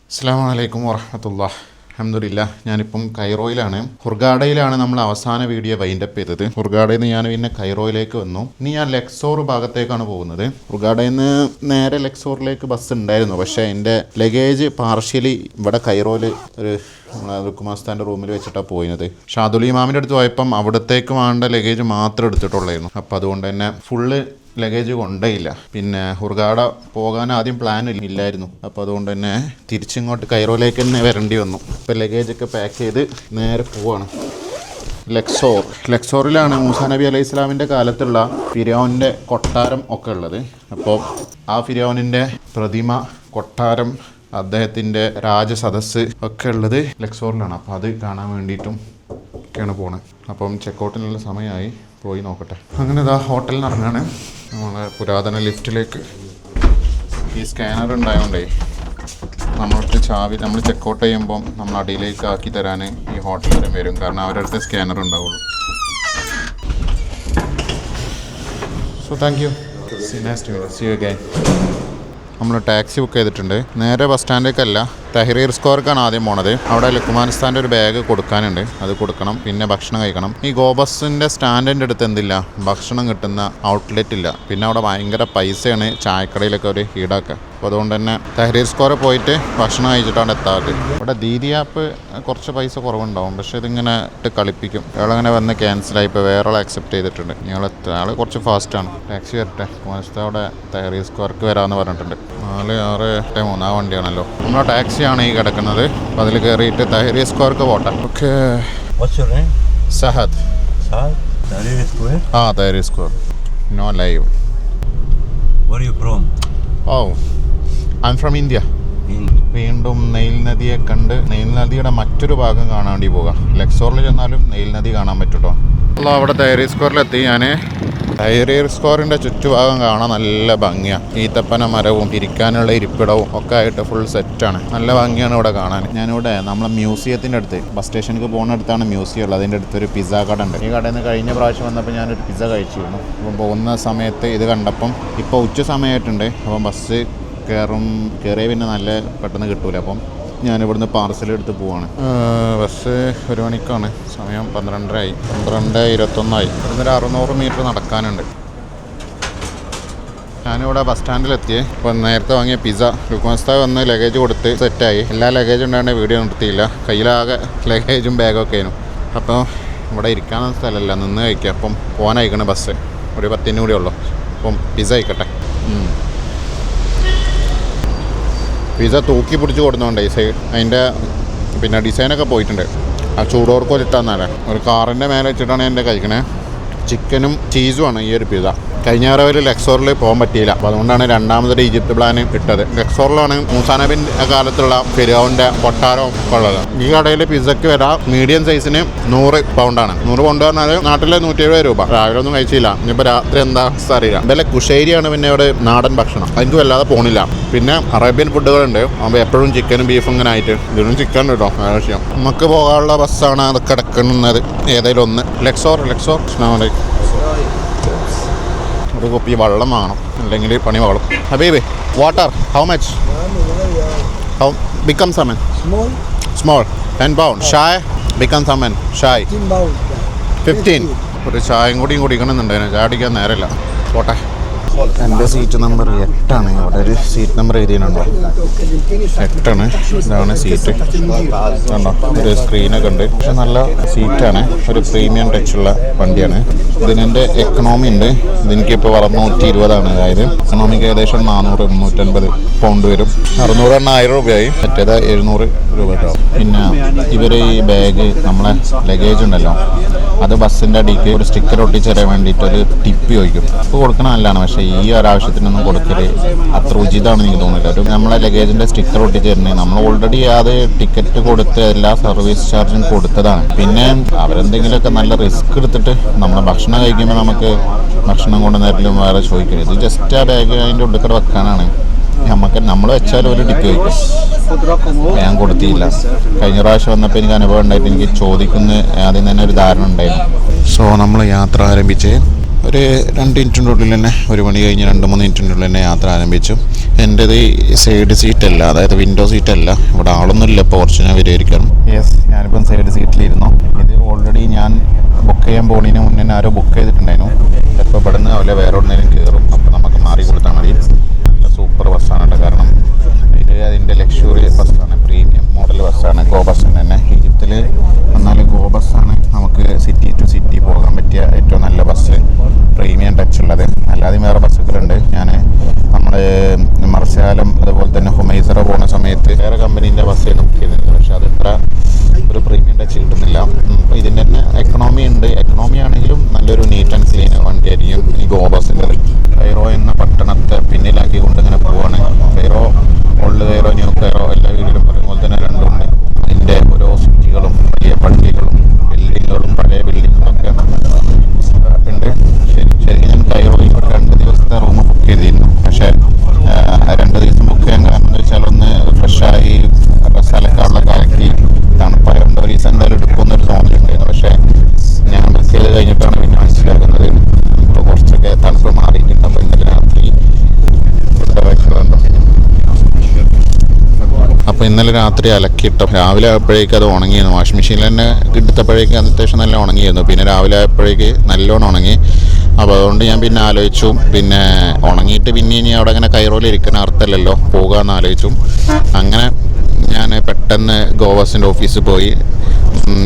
അസ്സലാമു അലൈക്കും വറഹ്മത്തുള്ളാഹി. അൽഹംദുലില്ലാഹ്. ഞാനിപ്പം കൈറോയിലാണ്. ഹുർഗാഡയിലാണ് നമ്മൾ അവസാന വീഡിയോ വൈൻഡപ്പ് ചെയ്തത്. ഹുർഗാഡയിൽ നിന്ന് ഞാൻ പിന്നെ കൈറോയിലേക്ക് വന്നു. ഇനി ഞാൻ ലെക്സോർ ഭാഗത്തേക്കാണ് പോകുന്നത്. ഹുർഗാഡയിൽ നിന്ന് നേരെ ലെക്സോറിലേക്ക് ബസ് ഉണ്ടായിരുന്നു. പക്ഷേ എൻ്റെ ലഗേജ് പാർഷ്യലി ഇവിടെ കൈറോയിൽ ഒരു റുക്കുമാസ്ഥാൻ്റെ റൂമിൽ വെച്ചിട്ടാണ് പോയത്. ഷാദുൽ ഇമാമിൻ്റെ അടുത്ത് പോയപ്പം അവിടത്തേക്ക് വേണ്ട ലഗേജ് മാത്രം എടുത്തിട്ടുള്ളായിരുന്നു. അപ്പോൾ അതുകൊണ്ട് തന്നെ ഫുള്ള് ലഗേജ് കൊണ്ടേയില്ല. പിന്നെ ഹുർഗാഡ പോകാൻ ആദ്യം പ്ലാൻ ഇല്ലായിരുന്നു. അപ്പോൾ അതുകൊണ്ട് തന്നെ തിരിച്ചിങ്ങോട്ട് കൈറോയിലേക്ക് തന്നെ വരേണ്ടി വന്നു. ഇപ്പോൾ ലഗേജൊക്കെ പാക്ക് ചെയ്ത് നേരെ പോവാണ്. ലെക്സോറിലാണ് മൂസാ നബി അലൈഹി ഇസ്ലാമിൻ്റെ കാലത്തുള്ള ഫിരൗനിൻ്റെ കൊട്ടാരം ഒക്കെ ഉള്ളത്. അപ്പോൾ ആ ഫിരൗനിൻ്റെ പ്രതിമ, കൊട്ടാരം, അദ്ദേഹത്തിൻ്റെ രാജസദസ്സ് ഒക്കെ ഉള്ളത് ലെക്സോറിലാണ്. അപ്പോൾ അത് കാണാൻ വേണ്ടിയിട്ടും ഒക്കെയാണ് പോണത്. അപ്പം ചെക്കൗട്ടിനുള്ള സമയമായി, പോയി നോക്കട്ടെ. അങ്ങനെ ഇതാ ഹോട്ടലിൽ നിന്ന് ഇറങ്ങാണ്. നമ്മളെ പുരാതന ലിഫ്റ്റിലേക്ക്. ഈ സ്കാനർ ഉണ്ടായതുകൊണ്ടേ നമ്മൾക്ക് ചാവി നമ്മൾ ചെക്കൗട്ട് ചെയ്യുമ്പം നമ്മൾ അടിയിലേക്ക് ആക്കി തരാൻ ഈ ഹോട്ടലിൽ വരും. കാരണം അവരുടെ അടുത്ത് സ്കാനർ ഉണ്ടാവുള്ളൂ. So thank you. C you again. നമ്മൾ ടാക്സി ബുക്ക് ചെയ്തിട്ടുണ്ട്. നേരെ ബസ് സ്റ്റാൻഡിലേക്കല്ല, തഹ്രീർ സ്ക്വയർക്കാണ് ആദ്യം പോണത്. അവിടെ ലുക്മാനിസ്ഥാൻ്റെ ഒരു ബാഗ് കൊടുക്കാനുണ്ട്, അത് കൊടുക്കണം. പിന്നെ ഭക്ഷണം കഴിക്കണം. ഈ ഗോബസിൻ്റെ സ്റ്റാൻഡിൻ്റെ അടുത്ത് എന്തില്ല, ഭക്ഷണം കിട്ടുന്ന ഔട്ട്ലെറ്റ് ഇല്ല. പിന്നെ അവിടെ ഭയങ്കര പൈസയാണ് ചായക്കടയിലൊക്കെ ഒരു ഈടാക്കുക. അപ്പോൾ അതുകൊണ്ട് തന്നെ തഹ്രീർ സ്ക്വയറിൽ പോയിട്ട് ഭക്ഷണം കഴിച്ചിട്ടാണ് എത്താറ്. ഇവിടെ ദീദി ആപ്പ് കുറച്ച് പൈസ കുറവുണ്ടാവും, പക്ഷേ ഇതിങ്ങനെ ഇട്ട് കളിപ്പിക്കും. അയാളങ്ങനെ വന്ന് ക്യാൻസലായി. ഇപ്പോൾ വേറെ ആൾ അക്സെപ്റ്റ് ചെയ്തിട്ടുണ്ട്. ആൾ കുറച്ച് ഫാസ്റ്റാണ്. ടാക്സി വരട്ടെ. അവിടെ തഹ്രീർ സ്ക്വയർക്ക് വരാമെന്ന് പറഞ്ഞിട്ടുണ്ട്. 4683 ആ വണ്ടിയാണല്ലോ. നമ്മളെ ടാക്സിയാണ് ഈ കിടക്കുന്നത്. അപ്പോൾ അതിൽ കയറിയിട്ട് തഹ്രീർ സ്ക്വയർക്ക് പോട്ടെ. Okay. Sahad. Tahrir Square. No live. Where are you from? I am from India. വീണ്ടും നെയിൽ നദിയെ കണ്ട് നെയിൽ നദിയുടെ മറ്റൊരു ഭാഗം കാണാൻ വേണ്ടി പോകാം. ലെക്സോറിൽ ചെന്നാലും നെയിൽ നദി കാണാൻ പറ്റൂട്ടോ. അവിടെ തഹ്രീർ സ്ക്വയറിലെത്തി. ഞാൻ തഹ്രീർ സ്ക്വയറിൻ്റെ ചുറ്റുഭാഗം കാണാൻ നല്ല ഭംഗിയാണ്. ഈത്തപ്പന മരവും ഇരിക്കാനുള്ള ഇരിപ്പിടവും ഒക്കെ ആയിട്ട് ഫുൾ സെറ്റാണ്. നല്ല ഭംഗിയാണ് ഇവിടെ കാണാൻ. ഞാനിവിടെ നമ്മളെ മ്യൂസിയത്തിൻ്റെ അടുത്ത്, ബസ് സ്റ്റേഷനിലേക്ക് പോകുന്ന അടുത്താണ് മ്യൂസിയം ഉള്ളത്. അതിൻ്റെ അടുത്തൊരു പിസ്സ കട ഉണ്ട്. ഈ കടയിൽ നിന്ന് കഴിഞ്ഞ പ്രാവശ്യം വന്നപ്പോൾ ഞാനൊരു പിസ്സ കഴിച്ചിരുന്നു. അപ്പം പോകുന്ന സമയത്ത് ഇത് കണ്ടപ്പം ഇപ്പോൾ ഉച്ച സമയമായിട്ടുണ്ട്. അപ്പം ബസ് കയറിയ പിന്നെ നല്ല പെട്ടെന്ന് കിട്ടൂല. അപ്പം ഞാനിവിടുന്ന് പാർസൽ എടുത്ത് പോവാണ്. ബസ് 1 മണിക്കാണ്. സമയം 12:30 12:21. ഇവിടുന്ന് 600 മീറ്റർ നടക്കാനുണ്ട്. ഞാനിവിടെ ബസ് സ്റ്റാൻഡിലെത്തിയേ. ഇപ്പം നേരത്തെ വാങ്ങിയ പിസ്സ ലുക്മാനിസ്ഥാൻ വന്ന് ലഗേജ് കൊടുത്ത് സെറ്റായി. എല്ലാ ലഗേജ് ഉണ്ടാണ്ട് വീഡിയോ നിർത്തിയില്ല. കയ്യിലാകെ ലഗേജും ബാഗൊക്കെ ആയിരുന്നു. അപ്പോൾ ഇവിടെ ഇരിക്കാനൊന്നും സ്ഥലമില്ല, നിന്ന് കഴിക്കുക. അപ്പം പോകാനായിക്കണേ ബസ്. ഒരു 10 കൂടി ഉള്ളൂ. അപ്പം പിസ്സ കഴിക്കട്ടെ. പിസ്സ തൂക്കി പിടിച്ച് കൊടുക്കുന്നുണ്ട്. ഈ സൈഡ് അതിൻ്റെ പിന്നെ ഡിസൈനൊക്കെ പോയിട്ടുണ്ട്. ആ ചൂടോർക്ക് വെച്ചിട്ടാന്നല്ല, ഒരു കാറിൻ്റെ മേലെ വെച്ചിട്ടാണ് എൻ്റെ കഴിക്കണേ. ചിക്കനും ചീസുമാണ് ഈ ഒരു പിസ്സ. കഴിഞ്ഞ ഒരു ലെക്സോറിൽ പോകാൻ പറ്റിയില്ല. അപ്പോൾ അതുകൊണ്ടാണ് രണ്ടാമതൊരു ഈജിപ്ത് പ്ലാൻ ഇട്ടത്. ലെക്സോറിലാണ് മൂസാ നബിൻ്റെ കാലത്തുള്ള ഫിരൗൻ്റെ കൊട്ടാരം ഉള്ളത്. ഈ കടയിൽ പിസ്സയ്ക്ക് വരാം മീഡിയം സൈസിന് 100 പൗണ്ടാണ്. 100 പൗണ്ട് പറഞ്ഞാൽ നാട്ടിലെ 170 രൂപ. രാവിലെ ഒന്നും കഴിച്ചില്ല. ഇനിയിപ്പോൾ രാത്രി എന്താ അറിയില്ല. ഇതല്ല കുഷേരിയാണ്. പിന്നെ ഇവിടെ നാടൻ ഭക്ഷണം എനിക്ക് വല്ലാതെ പോണില്ല. പിന്നെ അറേബ്യൻ ഫുഡുകളുണ്ട്. അപ്പോൾ എപ്പോഴും ചിക്കനും ബീഫും ഇങ്ങനെ ആയിട്ട് ഇതിനും ചിക്കൻ കേട്ടോ. ആവശ്യം നമുക്ക് പോകാനുള്ള ബസ്സാണ് അത് കിടക്കുന്നത്. ഏതെങ്കിലും ഒന്ന്. ലെക്സോർ. ഒരു കുപ്പി വെള്ളം വാങ്ങണം, അല്ലെങ്കിൽ പണി വാളും. Habib, water how much? How ബിക്കം സമൻ? Small 10 pound. ചായ ബിക്കം സമൻ? ചായ 15. ഒരു ചായയും കൂടിയും കുടിക്കണമെന്നുണ്ടായിരുന്നു. ചായ അടിക്കാൻ നേരമില്ല. പോട്ടെ. എൻ്റെ സീറ്റ് നമ്പർ 8ആണ്. അവിടെ ഒരു സീറ്റ് നമ്പർ എഴുതിയിട്ടുണ്ടോ? 8ആണ്. ഇതാണ് സീറ്റ്. കണ്ടോ, ഒരു സ്ക്രീനൊക്കെ ഉണ്ട്. പക്ഷെ നല്ല സീറ്റാണ്. ഒരു പ്രീമിയം ടച്ചുള്ള വണ്ടിയാണ്. ഇതിനെൻ്റെ എക്കണോമി ഉണ്ട്. ഇതെനിക്കിപ്പോൾ 120 അതായത് എക്കണോമിക്ക് ഏകദേശം 400-350 പൗണ്ട് വരും. 600 1000 രൂപയായി. മറ്റേത് 700 രൂപ ആവും. പിന്നെ ഇവർ ഈ ബാഗ്, നമ്മളെ ലഗേജ് ഉണ്ടല്ലോ, അത് ബസ്സിൻ്റെ അടിക്ക് ഒരു സ്റ്റിക്കർ ഒട്ടിച്ചേരാൻ വേണ്ടിയിട്ട് ഒരു ടിപ്പ് ചോദിക്കും. ഇപ്പോൾ കൊടുക്കണ നല്ലതാണ്. പക്ഷേ ഈ ഒരാവശ്യത്തിനൊന്നും കൊടുക്കല് അത്ര ഉചിതമാണെന്ന് എനിക്ക് തോന്നുന്നില്ല. ഒരു നമ്മളെ ലഗേജിൻ്റെ സ്റ്റിക്കർ ഒട്ടിച്ചേരണേ. നമ്മൾ ഓൾറെഡി അത് ടിക്കറ്റ് കൊടുത്ത് എല്ലാ സർവീസ് ചാർജും കൊടുത്തതാണ്. പിന്നെ അവരെന്തെങ്കിലുമൊക്കെ നല്ല റിസ്ക് എടുത്തിട്ട് നമ്മളെ ഭക്ഷണം കഴിക്കുമ്പോൾ നമുക്ക് ഭക്ഷണം കൊണ്ട് നേരിലും വേറെ ചോദിക്കരുത്. ഇത് ജസ്റ്റ് ആ ബാഗ് അതിൻ്റെ ഉള്ളിൽ വെക്കാനാണ്. നമ്മൾ വെച്ചാലും ഒരു ടിപ്പ് ചോദിക്കും. ഞാൻ കൊടുത്തില്ല. കഴിഞ്ഞ പ്രാവശ്യം വന്നപ്പോൾ എനിക്ക് അനുഭവം ഉണ്ടായിട്ട് എനിക്ക് ചോദിക്കുന്ന ആദ്യം തന്നെ ഒരു ധാരണ ഉണ്ടായിരുന്നു. സോ നമ്മൾ യാത്ര ആരംഭിച്ച് ഒരു 2 മിനിറ്റിൻ്റെ ഉള്ളിൽ തന്നെ 1 മണി കഴിഞ്ഞ് 2-3 മിനിറ്റിൻ്റെ ഉള്ളിൽ തന്നെ യാത്ര ആരംഭിച്ചു. എൻ്റേത് സൈഡ് സീറ്റല്ല, അതായത് വിൻഡോ സീറ്റല്ല. ഇവിടെ ആളൊന്നുമില്ല, ഇപ്പോൾ കുറച്ച് ഞാൻ വരികയായിരിക്കണം. യെസ്, ഞാനിപ്പം സൈഡ് സീറ്റിലിരുന്നു. ഇത് ഓൾറെഡി ഞാൻ ബുക്ക് ചെയ്യാൻ പോകുന്നതിന് മുന്നേ ആരോ ബുക്ക് ചെയ്തിട്ടുണ്ടായിരുന്നു. ചിലപ്പോൾ ഇവിടെ നിന്ന് അവരെ വേറെ എവിടെയെങ്കിലും കയറും, അപ്പോൾ നമുക്ക് മാറി കൊടുത്താൽ മതി. നല്ല സൂപ്പർ ബസ്സാണ് കേട്ടോ. കാരണം ഇത് അതിൻ്റെ ലക്ഷറി ബസ്സാണ്, പ്രീമിയം മോഡൽ ബസ്സാണ്. ഗോ ബസ് തന്നെ ഈജിപ്തിൽ വന്നാൽ ഗോ ബസ്സാണ് നമുക്ക് സിറ്റി ടു സിറ്റി പോകാൻ പറ്റിയ ഏറ്റവും നല്ല ബസ്, പ്രീമിയം ടച്ച് ഉള്ളത്. അല്ലാതെ വേറെ ബസ്സുകളുണ്ട്. ഞാൻ നമ്മൾ മർശാലം അതുപോലെ തന്നെ ഹുമൈസറ പോകുന്ന സമയത്ത് വേറെ കമ്പനീൻ്റെ ബസ്സാണ് ബുക്ക് ചെയ്തിരുന്നത്. പക്ഷേ അത് ഇത്ര ഒരു പ്രീമിയം ടച്ച് കിട്ടുന്നില്ല. അപ്പോൾ ഇതിൻ്റെ തന്നെ എക്കണോമി ഉണ്ട്. എക്കണോമി ആണെങ്കിലും നല്ലൊരു നീറ്റ് ആൻഡ് ക്ലീൻ വണ്ടിയായിരിക്കും ഈ ഗോ ബസ്സിൻ്റെ. കൈറോ എന്ന പട്ടണത്തെ പിന്നിലാക്കിക്കൊണ്ട് ഇങ്ങനെ പോവുകയാണ്. Cairo, old Cairo, new Cairo എല്ലാ വീടുകളും പറയുമ്പോൾ തന്നെ രണ്ടുമുണ്ട്. അതിൻ്റെ ഓരോ സിറ്റികളും വലിയ പള്ളികളും ബിൽഡിങ്ങുകളും പഴയ ബിൽഡിങ്ങുകളൊക്കെ ഉണ്ട്. ശരിക്കും ഞാൻ കൈറോയിൽ 2 ദിവസത്തെ റൂം ബുക്ക് ചെയ്തിരുന്നു. പക്ഷേ 2 ദിവസം ബുക്ക് ചെയ്യാൻ കാരണം എന്ന് വെച്ചാൽ ഒന്ന് ഫ്രഷായി സ്ഥലക്കാരുടെ കലക്കി തണുപ്പായതുകൊണ്ട് ഒരു ദിവസം എന്തായാലും എടുക്കുമെന്നൊരു തോന്നലുണ്ടായിരുന്നു. പക്ഷേ ഞാൻ ബുക്ക് ചെയ്ത് കഴിഞ്ഞിട്ടാണ് പിന്നെ മനസ്സിലാക്കുന്നത് ഇപ്പോൾ കുറച്ചൊക്കെ തണുപ്പ് മാറിയിട്ടുണ്ട്. അപ്പോൾ ഇന്നലെ രാത്രി അലക്കിയിട്ടോ രാവിലെ ആയപ്പോഴേക്ക് അത് ഉണങ്ങിയിരുന്നു. വാഷിംഗ് മെഷീനിൽ തന്നെ കിട്ടപ്പോഴേക്ക് അത്യാവശ്യം നല്ല ഉണങ്ങിയിരുന്നു. പിന്നെ രാവിലെ ആയപ്പോഴേക്ക് നല്ലോണം ഉണങ്ങി. അപ്പോൾ അതുകൊണ്ട് ഞാൻ പിന്നെ ആലോചിച്ചു, പിന്നെ ഉണങ്ങിയിട്ട് പിന്നെ ഇനി അവിടെ അങ്ങനെ കൈറോയിൽ ഇരിക്കുന്ന അർത്ഥമല്ലല്ലോ, പോകാമെന്ന് ആലോചിച്ചു. അങ്ങനെ ഞാൻ പെട്ടെന്ന് ഗോവാസിൻ്റെ ഓഫീസിൽ പോയി.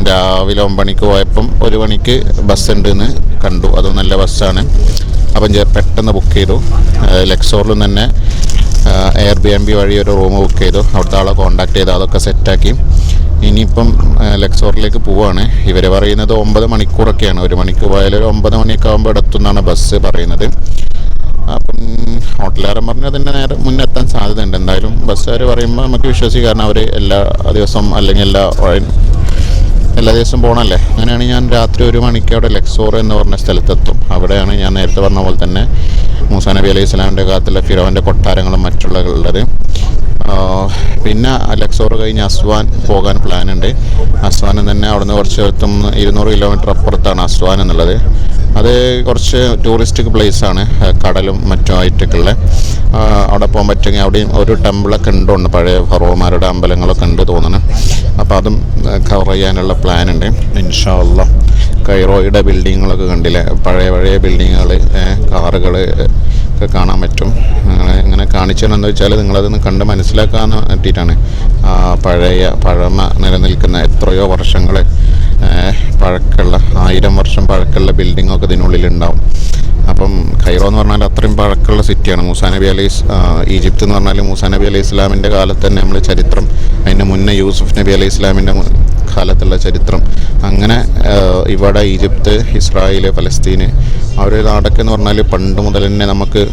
രാവിലെ 9 മണിക്ക് പോയപ്പം 1 മണിക്ക് ബസ് ഉണ്ടെന്ന് കണ്ടു. അത് നല്ല ബസ്സാണ്. അപ്പം പെട്ടെന്ന് ബുക്ക് ചെയ്തു. ലെക്സോറിലും തന്നെ Airbnb വഴി ഒരു റൂം ബുക്ക് ചെയ്തു. അവിടുത്തെ ആളെ കോൺടാക്ട് ചെയ്ത് അതൊക്കെ സെറ്റാക്കി ഇനിയിപ്പം ലെക്സോറിലേക്ക് പോവുകയാണ്. ഇവർ പറയുന്നത് 9 മണിക്കൂറൊക്കെയാണ്. 1 മണിക്ക് പോയാൽ ഒരു 9 മണിയൊക്കെ ആകുമ്പോൾ എടുത്തുനിന്നാണ് ബസ് പറയുന്നത്. അപ്പം ഹോട്ടലുകാരൻ പറഞ്ഞ് അതിൻ്റെ നേരെ മുന്നെത്താൻ സാധ്യതയുണ്ട്. എന്തായാലും ബസ്സുകാർ പറയുമ്പോൾ നമുക്ക് വിശ്വസിക്കാം. കാരണം അവർ എല്ലാ ദിവസവും അല്ലെങ്കിൽ എല്ലാ ദിവസവും പോകണമല്ലേ. അങ്ങനെയാണ് ഞാൻ രാത്രി 1 മണിക്ക് അവിടെ ലെക്സോർ എന്ന് പറഞ്ഞ സ്ഥലത്തെത്തും. അവിടെയാണ് ഞാൻ നേരത്തെ പറഞ്ഞ പോലെ തന്നെ മൂസാ നബി അലൈഹി സ്വലാമിൻ്റെ കാലത്തുള്ള ഫിറോൻ്റെ കൊട്ടാരങ്ങളും മറ്റുള്ളവരുള്ളത്. പിന്നെ ലെക്സോർ കഴിഞ്ഞ് അസ്വാൻ പോകാൻ പ്ലാനുണ്ട്. അസ്വാനിൽ തന്നെ അവിടുന്ന് കുറച്ച് 200 കിലോമീറ്റർ അപ്പുറത്താണ് അസ്വാൻ എന്നുള്ളത്. അത് കുറച്ച് ടൂറിസ്റ്റിക് പ്ലേസാണ്, കടലും മറ്റുമായിട്ടൊക്കെ ഉള്ള. അവിടെ പോകാൻ പറ്റുമെങ്കിൽ അവിടെയും ഒരു ടെമ്പിളൊക്കെ ഉണ്ടുണ്ട്, പഴയ ഫറോമാരുടെ അമ്പലങ്ങളൊക്കെ ഉണ്ട് തോന്നുന്നു. അപ്പോൾ അതും കവർ ചെയ്യാനുള്ള പ്ലാനുണ്ട് ഇൻഷാ അല്ലാഹ്. കൈറോയുടെ ബിൽഡിങ്ങുകളൊക്കെ കണ്ടില്ലേ, പഴയ ബിൽഡിങ്ങുകൾ, കാറുകൾ ഒക്കെ കാണാൻ പറ്റും. ഇങ്ങനെ കാണിച്ചതെന്ന് വെച്ചാൽ നിങ്ങളതൊന്ന് കണ്ട് മനസ്സിലാക്കാൻ വേണ്ടിയിട്ടാണ്. പഴമ നിലനിൽക്കുന്ന എത്രയോ വർഷങ്ങൾ പഴക്കമുള്ള 1000 വർഷം പഴക്കമുള്ള ബിൽഡിങ്ങൊക്കെ ഇതിനുള്ളിലുണ്ടാവും. അപ്പം കൈറോ എന്ന് പറഞ്ഞാൽ അത്രയും പഴക്കമുള്ള സിറ്റിയാണ്. ഈജിപ്ത് എന്ന് പറഞ്ഞാൽ മൂസാ നബി അലൈഹി ഇസ്ലാമിൻ്റെ കാലത്ത് തന്നെ നമ്മൾ ചരിത്രം, അതിന് മുന്നേ യൂസുഫ് നബി അലൈഹി ഇസ്ലാമിൻ്റെ കാലത്തുള്ള ചരിത്രം, അങ്ങനെ ഇവിടെ ഈജിപ്ത്, ഇസ്രായേൽ, ഫലസ്തീന് ആ ഒരു നാടൊക്കെ എന്ന് പറഞ്ഞാൽ പണ്ട് മുതൽ തന്നെ നമുക്ക്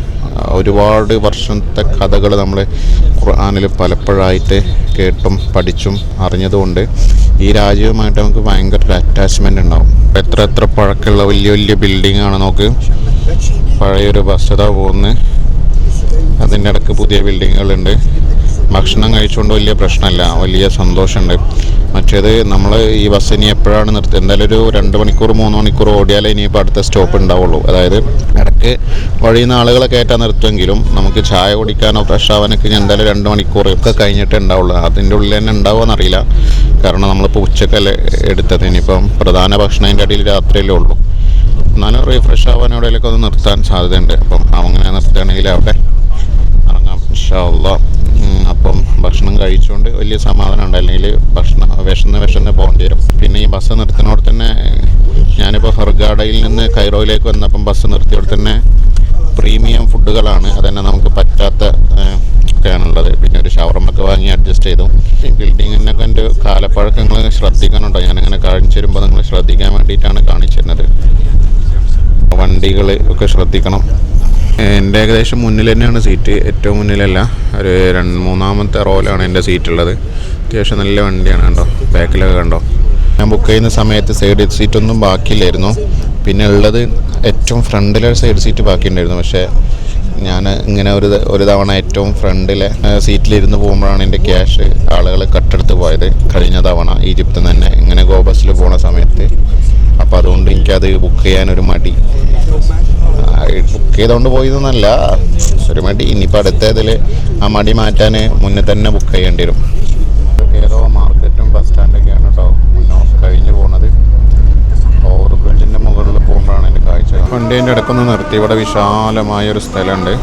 ഒരുപാട് വർഷത്തെ കഥകൾ നമ്മൾ ഖുർആനിൽ പലപ്പോഴായിട്ട് കേട്ടും പഠിച്ചും അറിഞ്ഞതുകൊണ്ട് ഈ രാജ്യവുമായിട്ട് നമുക്ക് ഭയങ്കര ഒരു അറ്റാച്ച്മെൻ്റ് ഉണ്ടാവും. എത്ര പഴക്കമുള്ള വലിയ ബിൽഡിങ്ങാണ് നോക്ക്. പഴയൊരു ബസ്സതാ പോകുന്നത്, അതിൻ്റെ ഇടയ്ക്ക് പുതിയ ബിൽഡിങ്ങുകളുണ്ട്. ഭക്ഷണം കഴിച്ചുകൊണ്ട് വലിയ പ്രശ്നമല്ല, വലിയ സന്തോഷമുണ്ട്. മറ്റേത് നമ്മൾ ഈ ബസ് ഇനി എപ്പോഴാണ് നിർത്തുക, എന്തായാലും ഒരു 2 മണിക്കൂർ 3 മണിക്കൂർ ഓടിയാലേ ഇനിയിപ്പോൾ അടുത്ത സ്റ്റോപ്പ് ഉണ്ടാവുള്ളൂ. അതായത് ഇടയ്ക്ക് വഴിയിൽ നിന്ന് ആളുകളെ കയറ്റാൻ നിർത്തുമെങ്കിലും നമുക്ക് ചായ കുടിക്കാനോ ഫ്രഷ് ആവാനൊക്കെ എന്തായാലും 2 മണിക്കൂർ ഒക്കെ കഴിഞ്ഞിട്ടേ ഉണ്ടാവുള്ളൂ. അതിൻ്റെ ഉള്ളിൽ തന്നെ ഉണ്ടാവുമെന്നറിയില്ല. കാരണം നമ്മളിപ്പോൾ ഉച്ചക്കല്ലേ എടുത്തത്, ഇനിയിപ്പം പ്രധാന ഭക്ഷണം അതിൻ്റെ അടിയിൽ രാത്രിയിലേ ഉള്ളൂ. എന്നാലും റീഫ്രഷ് ആവാൻ എവിടെയെങ്കിലൊക്കെ ഒന്ന് നിർത്താൻ സാധ്യതയുണ്ട്. അപ്പം അങ്ങനെ നിർത്തുകയാണെങ്കിൽ അവിടെ ഇറങ്ങാം ഇൻഷാ അല്ലാഹ്. അപ്പം ഭക്ഷണം കഴിച്ചുകൊണ്ട് വലിയ സമാധാനം ഉണ്ട്. അല്ലെങ്കിൽ വിശന്ന് പോകേണ്ടി വരും. പിന്നെ ഈ ബസ് നിർത്തുന്നവിടെ തന്നെ ഞാനിപ്പോൾ ഹർഗാഡയിൽ നിന്ന് കൈറോയിലേക്ക് വന്നപ്പം ബസ് നിർത്തിയവിടെ തന്നെ പ്രീമിയം ഫുഡുകളാണ്. അതന്നെ നമുക്ക് പറ്റാത്ത ഒക്കെയാണുള്ളത്. പിന്നെ ഒരു ഷവർമൊക്കെ വാങ്ങി അഡ്ജസ്റ്റ് ചെയ്തു. ഈ ബിൽഡിങ്ങിനൊക്കെ എൻ്റെ കാലപ്പഴക്കങ്ങൾ ശ്രദ്ധിക്കാനുണ്ടോ, ഞാനിങ്ങനെ കാണിച്ചു തരുമ്പോൾ നിങ്ങൾ ശ്രദ്ധിക്കാൻ വേണ്ടിയിട്ടാണ് കാണിച്ചിരുന്നത്. വണ്ടികൾ ഒക്കെ ശ്രദ്ധിക്കണം. എൻ്റെ ഏകദേശം മുന്നിൽ തന്നെയാണ് സീറ്റ്, ഏറ്റവും മുന്നിലല്ല, ഒരു 3-ാമത്തെ റോയിലാണ് എൻ്റെ സീറ്റുള്ളത്. അത്യാവശ്യം നല്ല വണ്ടിയാണ് കണ്ടോ, ബാക്കിലൊക്കെ കണ്ടോ. ഞാൻ ബുക്ക് ചെയ്യുന്ന സമയത്ത് സൈഡ് സീറ്റൊന്നും ബാക്കിയില്ലായിരുന്നു. പിന്നെ ഉള്ളത് ഏറ്റവും ഫ്രണ്ടിലെ സൈഡ് സീറ്റ് ബാക്കിയുണ്ടായിരുന്നു. പക്ഷേ ഞാൻ ഇങ്ങനെ ഒരു തവണ ഏറ്റവും ഫ്രണ്ടിലെ സീറ്റിലിരുന്ന് പോകുമ്പോഴാണ് എൻ്റെ ക്യാഷ് ആളുകൾ കട്ടെടുത്ത് പോയത്. കഴിഞ്ഞ തവണ ഈജിപ്തിൽ നിന്ന് തന്നെ ഇങ്ങനെ ഗോ ബസ്സിൽ പോകുന്ന സമയത്ത് അപ്പോൾ അതുകൊണ്ട് എനിക്കത് ബുക്ക് ചെയ്യാനൊരു മടി. ബുക്ക് ചെയ്തുകൊണ്ട് പോയതെന്നല്ല, ഒരു മടി. ഇനിയിപ്പോൾ അടുത്തതിൽ ആ മടി മാറ്റാൻ മുന്നേ തന്നെ ബുക്ക് ചെയ്യേണ്ടി വരും. ഏതോ മാർക്കറ്റും ബസ് സ്റ്റാൻഡൊക്കെയാണ് കേട്ടോ മുന്നോട്ട് കഴിഞ്ഞ് പോകുന്നത്. ഓവർ ബ്രിഡ്ജിൻ്റെ മുകളിൽ പോകുമ്പോഴാണ് എൻ്റെ കാഴ്ച. വണ്ടീൻ്റെ ഇടയ്ക്കൊന്ന് നിർത്തി. ഇവിടെ വിശാലമായൊരു സ്ഥലമുണ്ട്.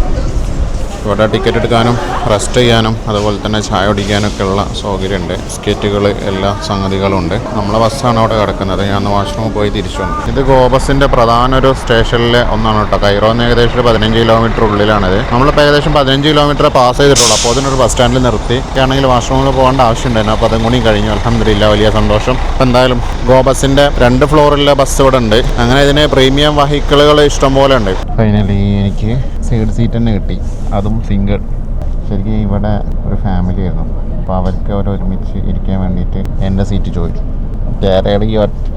ഇവിടെ ടിക്കറ്റ് എടുക്കാനും റെസ്റ്റ് ചെയ്യാനും അതുപോലെ തന്നെ ചായ കുടിക്കാനൊക്കെ ഉള്ള സൗകര്യമുണ്ട്. സ്കേറ്റുകൾ എല്ലാ സംഗതികളും ഉണ്ട്. നമ്മളെ ബസ്സാണ് അവിടെ കിടക്കുന്നത്. ഞാൻ വാഷ്റൂമിൽ പോയി തിരിച്ചു വന്നു. ഇത് ഗോബസിൻ്റെ പ്രധാന ഒരു സ്റ്റേഷനിലെ ഒന്നാണ് കേട്ടോ. കൈറോന്ന് ഏകദേശം ഒരു 15 കിലോമീറ്റർ ഉള്ളിലാണിത്. നമ്മളിപ്പോൾ ഏകദേശം 15 കിലോമീറ്റർ പാസ് ചെയ്തിട്ടുള്ളൂ. അപ്പോൾ അതിനൊരു ബസ് സ്റ്റാൻഡിൽ നിർത്തി ആണെങ്കിൽ വാഷ്റൂമിൽ പോകേണ്ട ആവശ്യമുണ്ടായിരുന്നു. അപ്പോൾ അതും കൂടി കഴിഞ്ഞു. അൽഹംദുലില്ലാ, വലിയ സന്തോഷം. അപ്പോൾ എന്തായാലും ഗോബസിൻ്റെ 2 ഫ്ലോറിലെ ബസ് ഇവിടെ ഉണ്ട്. അങ്ങനെ ഇതിന് പ്രീമിയം വെഹിക്കിളുകൾ ഇഷ്ടംപോലെ ഉണ്ട്. ഫൈനലി എനിക്ക് സൈഡ് സീറ്റ് തന്നെ കിട്ടി, അതും സിംഗിൾ. ശരിക്കും ഇവിടെ ഒരു ഫാമിലി ആയിരുന്നു. അപ്പോൾ അവർക്ക് ഒരുമിച്ച് ഇരിക്കാൻ വേണ്ടിയിട്ട് എൻ്റെ സീറ്റ് ചോദിച്ചു. ഡയറയുടെ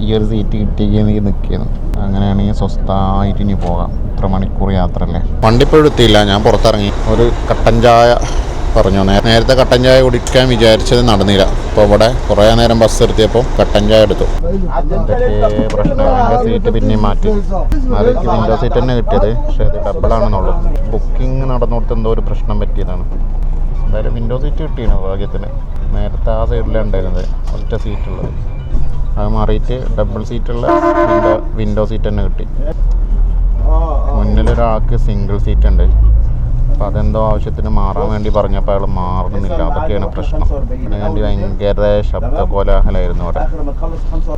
ഈ ഒരു സീറ്റ് കിട്ടിയെങ്കിൽ നിൽക്കുന്നു. അങ്ങനെയാണെങ്കിൽ സ്വസ്ഥമായിട്ട് ഇനി പോകാം. ഇത്ര മണിക്കൂർ യാത്ര അല്ലേ. വണ്ടി ഇപ്പോഴും എത്തിയില്ല. ഞാൻ പുറത്തിറങ്ങി ഒരു കട്ടൻ ചായ പറഞ്ഞു. നേരത്തെ കട്ടൻ ചായ കുടിക്കാൻ വിചാരിച്ചത് നടന്നില്ല. അപ്പോൾ ഇവിടെ കുറേ നേരം ബസ് നിർത്തിയപ്പോൾ കട്ടൻ ചായ എടുത്തു. എന്തൊക്കെ പ്രശ്നം. എൻ്റെ സീറ്റ് പിന്നെയും മാറ്റി. അതിലേക്ക് വിൻഡോ സീറ്റ് തന്നെ കിട്ടിയത്. പക്ഷേ അത് ഡബിളാണെന്നുള്ളൂ. ബുക്കിംഗ് നടന്നിടത്ത് എന്തോ ഒരു പ്രശ്നം പറ്റിയതാണ്. എന്തായാലും വിൻഡോ സീറ്റ് കിട്ടിയാണ് ഭാഗ്യത്തിന്. നേരത്തെ ആ സൈഡിലാണ് ഉണ്ടായിരുന്നത് ഒറ്റ സീറ്റുള്ളത്. അത് മാറിയിട്ട് ഡബിൾ സീറ്റുള്ള വിൻഡോ സീറ്റ് തന്നെ കിട്ടി. മുന്നിലൊരാൾക്ക് സിംഗിൾ സീറ്റ് ഉണ്ട്. അപ്പോൾ അതെന്തോ ആവശ്യത്തിന് മാറാൻ വേണ്ടി പറഞ്ഞപ്പോൾ അയാൾ മാറുന്നില്ല. അതൊക്കെയാണ് പ്രശ്നം. അതിനുവേണ്ടി ഭയങ്കര ശബ്ദ കോലാഹലമായിരുന്നു അവിടെ.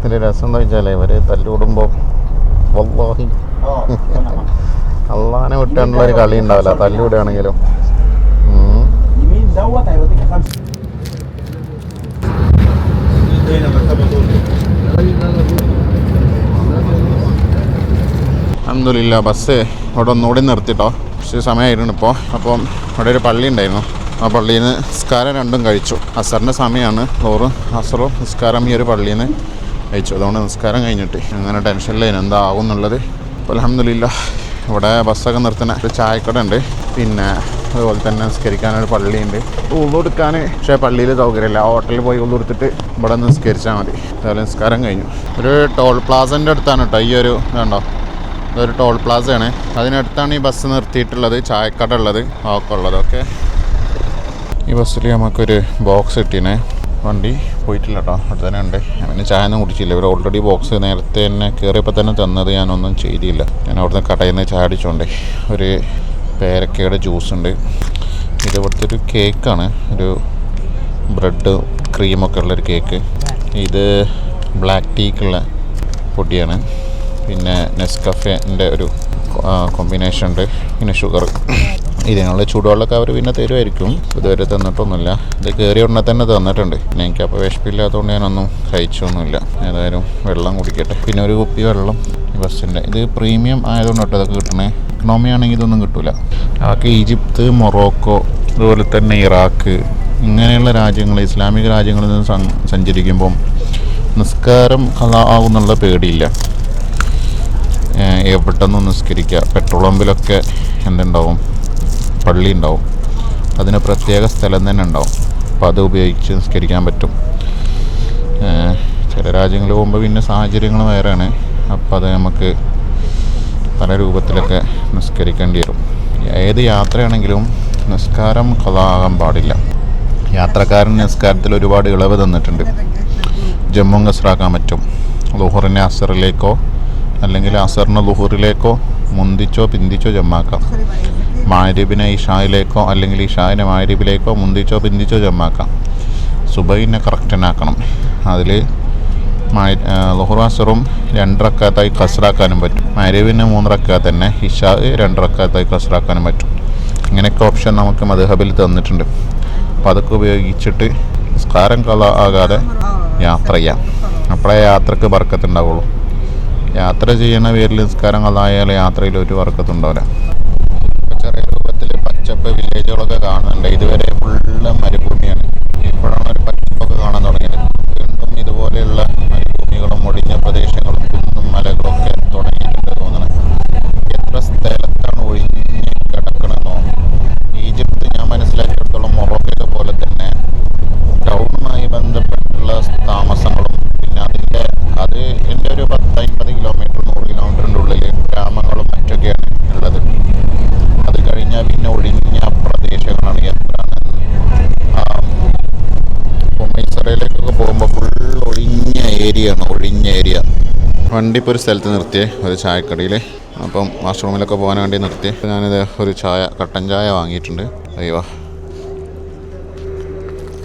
ഇതിൽ രസം എന്താ വെച്ചാൽ ഇവർ തല്ലുകൂടുമ്പോൾ വല്ലാഹി അള്ളാനെ വിട്ടുകൊണ്ടുള്ളൊരു കളി ഉണ്ടാവില്ല തല്ലുകൂടുകയാണെങ്കിലും. അൽഹംദുലില്ലാ, ബസ് അവിടെ ഒന്നുകൂടി നിർത്തിട്ടോ. പക്ഷേ സമയമായിരുന്നു ഇപ്പോൾ. അപ്പം അവിടെ ഒരു പള്ളി ഉണ്ടായിരുന്നു. ആ പള്ളിയിൽ നിന്ന് നിസ്കാരം രണ്ടും കഴിച്ചു. അസറിൻ്റെ സമയമാണ്. ലോറും അസറും നിസ്കാരം ഈ ഒരു പള്ളിയിൽ നിന്ന് കഴിച്ചു. അതുകൊണ്ട് നിസ്കാരം കഴിഞ്ഞിട്ട് അങ്ങനെ ടെൻഷനിലായിരുന്നു എന്താകും എന്നുള്ളത്. അപ്പോൾ അൽഹംദുലില്ലാ ഇവിടെ ബസ്സൊക്കെ നിർത്തുന്ന ഒരു ചായക്കട ഉണ്ട്. പിന്നെ അതുപോലെ തന്നെ നിസ്കരിക്കാനൊരു പള്ളിയുണ്ട്. ഉള്ളെടുക്കാൻ പക്ഷേ പള്ളിയിൽ സൗകര്യമില്ല. ഹോട്ടലിൽ പോയി ഉള്ളെടുത്തിട്ട് ഇവിടെ നിസ്കരിച്ചാൽ മതി. അതുപോലെ നിസ്കാരം കഴിഞ്ഞു. ഒരു ടോൾ പ്ലാസൻ്റെ അടുത്താണ് കേട്ടോ ഈ ഒരു ഇതുണ്ടോ. ഇതൊരു ടോൾ പ്ലാസയാണ്. അതിനടുത്താണ് ഈ ബസ് നിർത്തിയിട്ടുള്ളത്. ചായക്കട ഉള്ളത് ഒക്കെ ഉള്ളത്. ഓക്കെ, ഈ ബസ്സിൽ നമുക്കൊരു ബോക്സ് കിട്ടീനെ. വണ്ടി പോയിട്ടില്ല കേട്ടോ, അവിടെ തന്നെ ഉണ്ട്. പിന്നെ ചായ ഒന്നും കുടിച്ചില്ല. ഇവർ ഓൾറെഡി ബോക്സ് നേരത്തെ തന്നെ കയറിയപ്പോൾ തന്നെ തന്നത്. ഞാനൊന്നും ചെയ്തില്ല. ഞാൻ അവിടുന്ന് കടയിൽ നിന്ന് ചായ അടിച്ചോണ്ടേ. ഒരു പേരക്കയുടെ ജ്യൂസ് ഉണ്ട്. ഇത് ഇവിടുത്തെ ഒരു കേക്കാണ്. ഒരു ബ്രെഡ് ക്രീമൊക്കെ ഉള്ളൊരു കേക്ക്. ഇത് ബ്ലാക്ക് ടീക്കുള്ള പൊടിയാണ്. പിന്നെ നെസ്കഫേൻ്റെ ഒരു കോമ്പിനേഷൻ ഉണ്ട്. പിന്നെ ഷുഗർ. ഇതിനുള്ള ചൂടുവെള്ളമൊക്കെ അവർ പിന്നെ തരുമായിരിക്കും. ഇതുവരെ തന്നിട്ടൊന്നുമില്ല. ഇത് കയറിയ ഉടനെ തന്നെ തന്നിട്ടുണ്ട്. പിന്നെ എനിക്കപ്പോൾ വിശപ്പില്ലാത്തതുകൊണ്ട് ഞാനൊന്നും കഴിച്ചൊന്നുമില്ല. ഏതായാലും വെള്ളം കുടിക്കട്ടെ. പിന്നെ ഒരു കുപ്പി വെള്ളം ഈ ബസ്സിൻ്റെ. ഇത് പ്രീമിയം ആയതുകൊണ്ട് കേട്ടോ ഇതൊക്കെ കിട്ടണേ. ഇക്കണോമി ആണെങ്കിൽ ഇതൊന്നും കിട്ടില്ല. അതൊക്കെ ഈജിപ്ത്, മൊറോക്കോ, അതുപോലെ തന്നെ ഇറാഖ് ഇങ്ങനെയുള്ള രാജ്യങ്ങൾ, ഇസ്ലാമിക രാജ്യങ്ങളിൽ നിന്ന് സഞ്ചരിക്കുമ്പം നിസ്കാരം ഖളാ ആകുന്നുള്ള പേടിയില്ല. എവിടെ നിന്ന് നിസ്കരിക്കുക. പെട്രോൾ പമ്പിലൊക്കെ എന്തുണ്ടാവും, പള്ളി ഉണ്ടാവും. അതിന് പ്രത്യേക സ്ഥലം തന്നെ ഉണ്ടാവും. അപ്പോൾ അത് ഉപയോഗിച്ച് നിസ്കരിക്കാൻ പറ്റും. ചില രാജ്യങ്ങളിൽ പോകുമ്പോൾ പിന്നെ സാഹചര്യങ്ങൾ വേറെയാണ്. അപ്പോൾ അത് നമുക്ക് പല രൂപത്തിലൊക്കെ നിസ്കരിക്കേണ്ടി വരും. ഏത് യാത്രയാണെങ്കിലും നിസ്കാരം ഖളാ ആകാൻ പാടില്ല. യാത്രക്കാരൻ നിസ്കാരത്തിൽ ഒരുപാട് ഇളവ് തന്നിട്ടുണ്ട്. ജമ്മും കസ്റാക്കാൻ പറ്റും. ളുഹറിനെ അസറിലേക്കോ അല്ലെങ്കിൽ അസറിന് ളുഹറിലേക്കോ മുന്തിച്ചോ പിന്തിച്ചോ ജമ്മാക്കാം. മഗ്‌രിബിനെ ഇഷായിലേക്കോ അല്ലെങ്കിൽ ഇഷായിനെ മഗ്‌രിബിലേക്കോ മുന്തിച്ചോ പിന്തിച്ചോ ജമ്മാക്കാം. സുബഹിനെ കറക്റ്റനാക്കണം. അതിൽ ളുഹറും അസറും 2 റക്അത്തായി കസ്റാക്കാനും പറ്റും. മഗ്‌രിബിന് 3 റക്അത്ത് തന്നെ, ഇഷാ 2 റക്അത്തായി കസ്റാക്കാനും പറ്റും. ഇങ്ങനെയൊക്കെ ഓപ്ഷൻ നമുക്ക് മദ്ഹബിൽ തന്നിട്ടുണ്ട്. അപ്പോൾ അതൊക്കെ ഉപയോഗിച്ചിട്ട് നിസ്കാരം ഖളാ ആകാതെ യാത്ര ചെയ്യാം. അപ്പോഴേ യാത്രക്ക് ബർക്കത്തുണ്ടാവുള്ളൂ. യാത്ര ചെയ്യുന്ന പേരിൽ നിസ്കാരം ഖളാ ആയാൽ യാത്രയിൽ ഒരു ബർക്കത്തുണ്ടാവില്ല. ചെറിയ രൂപത്തിൽ പച്ചപ്പ് വില്ലേജുകളൊക്കെ കാണുന്നുണ്ട്. ഇതുവരെ ഫുള്ള് മരുഭൂമിയാണ്. ഇപ്പോഴാണ് ഒരു പച്ചപ്പൊക്കെ കാണാൻ തുടങ്ങിയത്. വീണ്ടും ഇതുപോലെയുള്ള മരുഭൂമികളും ഒഴിഞ്ഞ പ്രദേശങ്ങളും കുന്നും മലകളൊക്കെ തുടങ്ങിയിട്ടുണ്ട് തോന്നണം. എത്ര സ്ഥലത്താണ് ഒഴിഞ്ഞ് കിടക്കണമെന്നോ. ഈജിപ്ത് ഞാൻ മനസ്സിലാക്കിയെടുത്തോളം മൊറോക്കോ പോലെ തന്നെ ടൗണുമായി ബന്ധപ്പെട്ടുള്ള താമസങ്ങളും പിന്നെ അത് എൻ്റെ ഒരു 10-50 ഏരിയ ആണ്, ഒഴിഞ്ഞ ഏരിയ. വണ്ടി ഇപ്പോൾ ഒരു സ്ഥലത്ത് നിർത്തിയേ, ഒരു ചായക്കടയിൽ. അപ്പം വാഷ്റൂമിലൊക്കെ പോകാൻ വേണ്ടി നിർത്തി. ഞാനിത് ഒരു ചായ, കട്ടൻ ചായ വാങ്ങിയിട്ടുണ്ട്. അയ്യോ,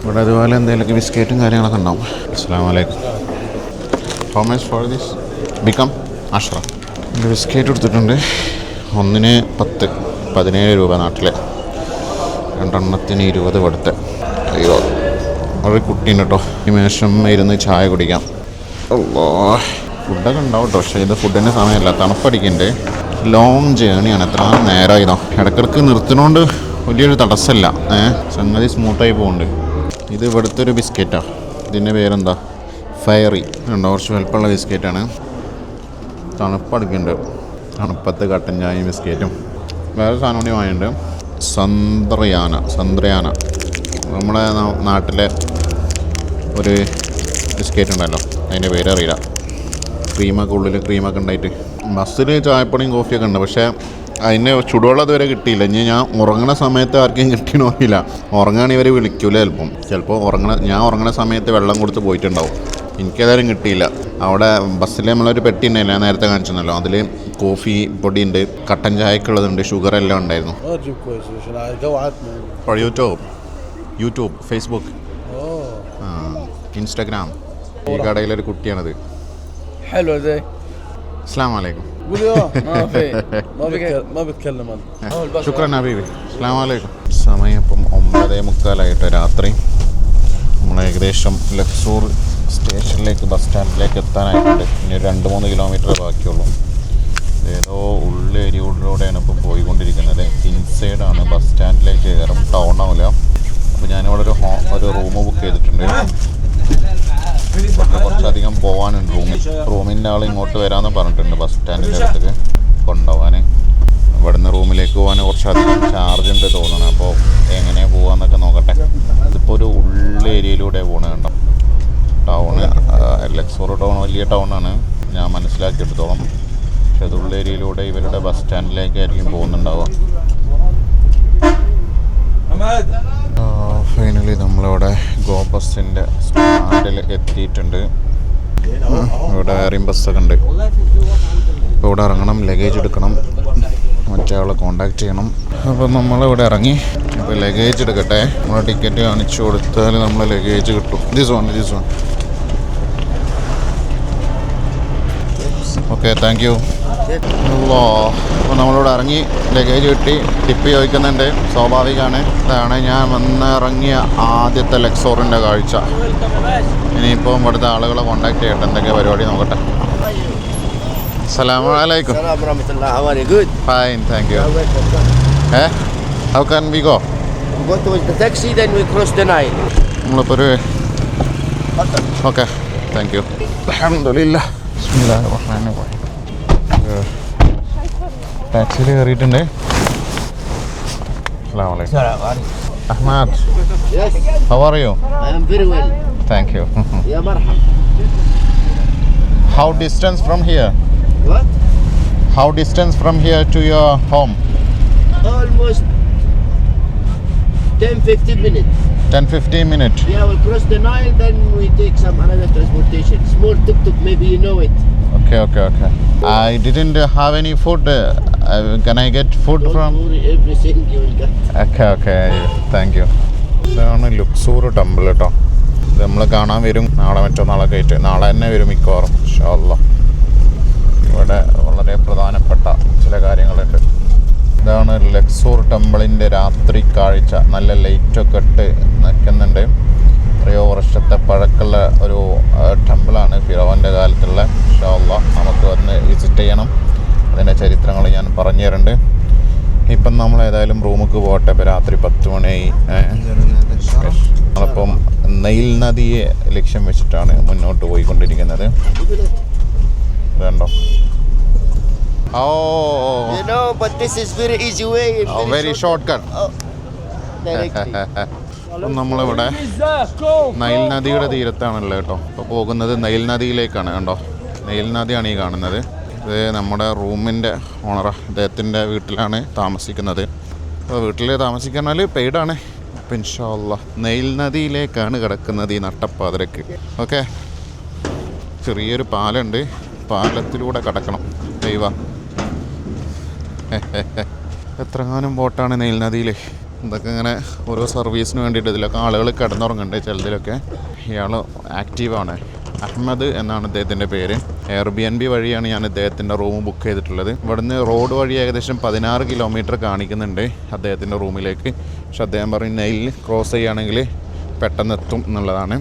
ഇവിടെ അതുപോലെ എന്തെങ്കിലുമൊക്കെ ബിസ്ക്കറ്റും കാര്യങ്ങളൊക്കെ ഉണ്ടാവും. അസ്സലാമു അലൈക്കും. How much for this? Become 10. ഒരു ബിസ്ക്കറ്റ് എടുത്തിട്ടുണ്ട്. ഒന്നിന് 10, 17 രൂപ നാട്ടിലെ. 2 എണ്ണത്തിന് 20 കൊടുത്ത്. അയ്യോ, ഒരു കുട്ടീൻ്റെ കേട്ടോ. ഈ മേശം ഇരുന്ന് ചായ കുടിക്കാം. അല്ലോ, ഫുഡൊക്കെ ഉണ്ടാവും കേട്ടോ. പക്ഷേ ഇത് ഫുഡിൻ്റെ സമയമല്ല, തണുപ്പടിക്കുന്നുണ്ട്. ലോങ് ജേണിയാണ്. എത്ര നേരമായതോ. ഇടയ്ക്കിടയ്ക്ക് നിർത്തുന്നതുകൊണ്ട് വലിയൊരു തടസ്സമില്ല. സംഗതി സ്മൂത്തായി പോകുന്നുണ്ട്. ഇത് ഇവിടുത്തെ ഒരു ബിസ്ക്കറ്റാണ്. ഇതിൻ്റെ പേരെന്താ? ഫയറി. ഉണ്ടോ, കുറച്ച് വലുപ്പമുള്ള ബിസ്ക്കറ്റാണ്. തണുപ്പടിക്കുന്നുണ്ട്. തണുപ്പത്ത് കട്ടൻ ചായയും ബിസ്ക്കറ്റും. വേറെ സാധനം കൂടി വാങ്ങിയിട്ടുണ്ട്. സന്ത്രയാന. നമ്മുടെ നാട്ടിലെ ഒരു ബിസ്ക്കറ്റ് ഉണ്ടല്ലോ, അതിൻ്റെ പേരറിയില്ല. ഉള്ളിൽ ക്രീമൊക്കെ ഉണ്ടായിട്ട്. ബസ്സിൽ ചായപ്പൊടിയും കോഫിയൊക്കെ ഉണ്ട്. പക്ഷേ അതിന് ചുടുവെള്ളം ഇതുവരെ കിട്ടിയില്ല. ഇനി ഞാൻ ഉറങ്ങുന്ന സമയത്ത് ആർക്കും കിട്ടണമെന്നില്ല. ഉറങ്ങുകയാണെങ്കിൽ ഇവർ വിളിക്കൂല. ചിലപ്പോൾ ഞാൻ ഉറങ്ങുന്ന സമയത്ത് വെള്ളം കൊടുത്ത് പോയിട്ടുണ്ടാവും. എനിക്കേതായാലും കിട്ടിയില്ല. അവിടെ ബസ്സിൽ നമ്മളൊരു പെട്ടി ഉണ്ടായില്ല, ഞാൻ നേരത്തെ കാണിച്ചെന്നല്ലോ. അതിൽ കോഫി പൊടിയുണ്ട്, കട്ടൻ ചായക്കുള്ളതുണ്ട്, ഷുഗർ എല്ലാം ഉണ്ടായിരുന്നു. YouTube, Facebook, Instagram. ഈ കടയിലൊരു കുട്ടിയാണത്. അസ്സലാമു അലൈക്കും. ശുക്രൻ ഹബീബി. അസ്സലാമു അലൈക്കും. സമയം ഇപ്പം 9:45 രാത്രി. നമ്മൾ ഏകദേശം ലക്സൂർ സ്റ്റേഷനിലേക്ക്, ബസ് സ്റ്റാൻഡിലേക്ക് എത്താനായിട്ടുണ്ട്. ഇനി 2-3 കിലോമീറ്റർ ബാക്കിയുള്ളൂ. ഏതോ ഉള്ളേരിയയിലൂടെയാണ് ഇപ്പോൾ പോയിക്കൊണ്ടിരിക്കുന്നത്. ഇൻസൈഡാണ്, ബസ് സ്റ്റാൻഡിലേക്ക് കയറും, ടൗൺ ആവില്ല. അപ്പോൾ ഞാനിവിടെ ഒരു റൂം ബുക്ക് ചെയ്തിട്ടുണ്ട്. കുറച്ചധികം പോകാനുണ്ട്. റൂമിൻ്റെ ആൾ ഇങ്ങോട്ട് വരാമെന്ന് പറഞ്ഞിട്ടുണ്ട്, ബസ് സ്റ്റാൻഡിൻ്റെ അടുത്തേക്ക് കൊണ്ടുപോകാൻ. ഇവിടുന്ന് റൂമിലേക്ക് പോകാൻ കുറച്ചധികം ചാർജ് ഉണ്ട് തോന്നണം. അപ്പോൾ എങ്ങനെയാണ് പോകാമെന്നൊക്കെ നോക്കട്ടെ. ഇതിപ്പോൾ ഒരു ഉള്ളേരിയയിലൂടെ പോകണത് കണ്ടോ. ടൗണ്, ലക്സൂർ ടൗൺ വലിയ ടൗണാണ് ഞാൻ മനസ്സിലാക്കിയെടുത്തോളം. പക്ഷെ അത് ഉള്ളേരിയയിലൂടെ ഇവരുടെ ബസ് സ്റ്റാൻഡിലേക്കായിരിക്കും പോകുന്നുണ്ടാവുക. ഫൈനലി നമ്മളിവിടെ ഗോ ബസ്സിൻ്റെ സ്റ്റാൻഡിൽ എത്തിയിട്ടുണ്ട്. ഇവിടെ വേറെയും ബസ്സൊക്കെ ഉണ്ട്. ഇപ്പോൾ ഇവിടെ ഇറങ്ങണം, ലഗേജ് എടുക്കണം, മറ്റേ ആളെ കോണ്ടാക്ട് ചെയ്യണം. അപ്പോൾ നമ്മളിവിടെ ഇറങ്ങി. അപ്പോൾ ലഗേജ് എടുക്കട്ടെ. നമ്മൾ ടിക്കറ്റ് കാണിച്ചു കൊടുത്താൽ നമ്മൾ ലഗേജ് കിട്ടും. This one. Okay, thank you. അപ്പോൾ നമ്മളിവിടെ ഇറങ്ങി, ലഗേജ് കിട്ടി. ടിപ്പ് ചോദിക്കുന്നുണ്ട്, സ്വാഭാവികമാണ്. ഇതാണ് ഞാൻ വന്നിറങ്ങിയ ആദ്യത്തെ ലക്സോറിൻ്റെ കാഴ്ച. ഇനിയിപ്പോൾ ഇവിടുത്തെ ആളുകളെ കോണ്ടാക്ട് ചെയ്യട്ടെ, എന്തൊക്കെ പരിപാടി നോക്കട്ടെ. അസ്സലാമു അലൈക്കും. Fine, thank you. How can we go? Go to the taxi, then we cross the Nile. നമ്മളിപ്പോൾ ഒരു ഓക്കെ, താങ്ക് യു. അൽഹംദുലില്ലാഹ്. ബിസ്മില്ലാഹിർ റഹ്മാനിർ റഹീം. ടാക്സിയിൽ കയറിയിട്ടുണ്ട്. അസ്സലാമു അലൈക്കും. Ahmad, Yes, how are you? I am very well. Thank you. Ya marhab. How distance from here? What? How distance from here to your home? Almost 10-15 minutes. 10-15 minutes. Yeah, we'll cross the Nile, then we take some another transportation. Small tuk-tuk, maybe you know it. Okay. I didn't have any food. Can I get food Don't from? worry, everything you will get. Okay. Thank you. ഇതാണ് ലുക്സൂർ temple കേട്ടോ. ഇത് നമ്മൾ കാണാൻ വരും നാളെ മറ്റന്നാളൊക്കെ ആയിട്ട്. നാളെ തന്നെ വരും മിക്കവാറും, ഇൻഷാ അല്ലാഹ്. ഇവിടെ വളരെ പ്രധാനപ്പെട്ട ചില കാര്യങ്ങളുണ്ട്. ഇതാണ് ലക്സൂർ ടെമ്പിളിൻ്റെ രാത്രി കാഴ്ച. നല്ല ലൈറ്റൊക്കെ ഇട്ട് നിൽക്കുന്നുണ്ട്. എത്രയോ വർഷത്തെ പഴക്കമുള്ള ഒരു ടെമ്പിളാണ്, ഫിറോവൻ്റെ കാലത്തുള്ള. ഇൻഷാ അല്ലാഹ് നമുക്ക് വന്ന് വിസിറ്റ് ചെയ്യണം. അതിൻ്റെ ചരിത്രങ്ങൾ ഞാൻ പറഞ്ഞു തരുന്നുണ്ട്. ഇപ്പം നമ്മൾ ഏതായാലും റൂമിലേക്ക് പോകട്ടെ. ഇപ്പോൾ രാത്രി 10 മണിയായി. നമ്മളിപ്പം നൈൽ നദിയെ ലക്ഷ്യം വെച്ചിട്ടാണ് മുന്നോട്ട് പോയിക്കൊണ്ടിരിക്കുന്നത്. ഇതുണ്ടോ? You know, but this is very easy way. Very short cut. Directly. അപ്പം നമ്മളിവിടെ നൈൽ നദിയുടെ തീരത്താണല്ലോ കേട്ടോ. ഇപ്പോൾ പോകുന്നത് നൈൽ നദിയിലേക്കാണ്. കണ്ടോ, നൈൽ നദിയാണ് ഈ കാണുന്നത്. ഇത് നമ്മുടെ റൂമിൻ്റെ ഓണറാണ്. അദ്ദേഹത്തിൻ്റെ വീട്ടിലാണ് താമസിക്കുന്നത്. അപ്പോൾ വീട്ടിൽ താമസിക്കാനാൽ പെയ്ഡാണ്. അപ്പം ഇൻഷാ അല്ലാഹ് നൈൽ നദിയിലേക്കാണ് കിടക്കുന്നത് ഈ നട്ടപ്പാതിരക്ക്. ഓക്കെ, ചെറിയൊരു പാലമുണ്ട്, പാലത്തിലൂടെ കടക്കണം. ദൈവ എത്രങ്ങാനും ബോട്ടാണ് നെയിൽ നദിയിൽ. ഇതൊക്കെ ഇങ്ങനെ ഓരോ സർവീസിന് വേണ്ടിയിട്ട് ഇതിലൊക്കെ ആളുകൾ കിടന്നുറങ്ങുന്നുണ്ട്. ചിലതിലൊക്കെ ഇയാൾ ആക്റ്റീവാണ്. അഹമ്മദ് എന്നാണ് ഇദ്ദേഹത്തിൻ്റെ പേര്. എയർബിഎൻബി വഴിയാണ് ഞാൻ ഇദ്ദേഹത്തിൻ്റെ റൂം ബുക്ക് ചെയ്തിട്ടുള്ളത്. ഇവിടുന്ന് റോഡ് വഴി ഏകദേശം 16 കിലോമീറ്റർ കാണിക്കുന്നുണ്ട് അദ്ദേഹത്തിൻ്റെ റൂമിലേക്ക്. പക്ഷെ അദ്ദേഹം പറയും നെയിൽ ക്രോസ് ചെയ്യുകയാണെങ്കിൽ പെട്ടെന്ന് എത്തും എന്നുള്ളതാണ്.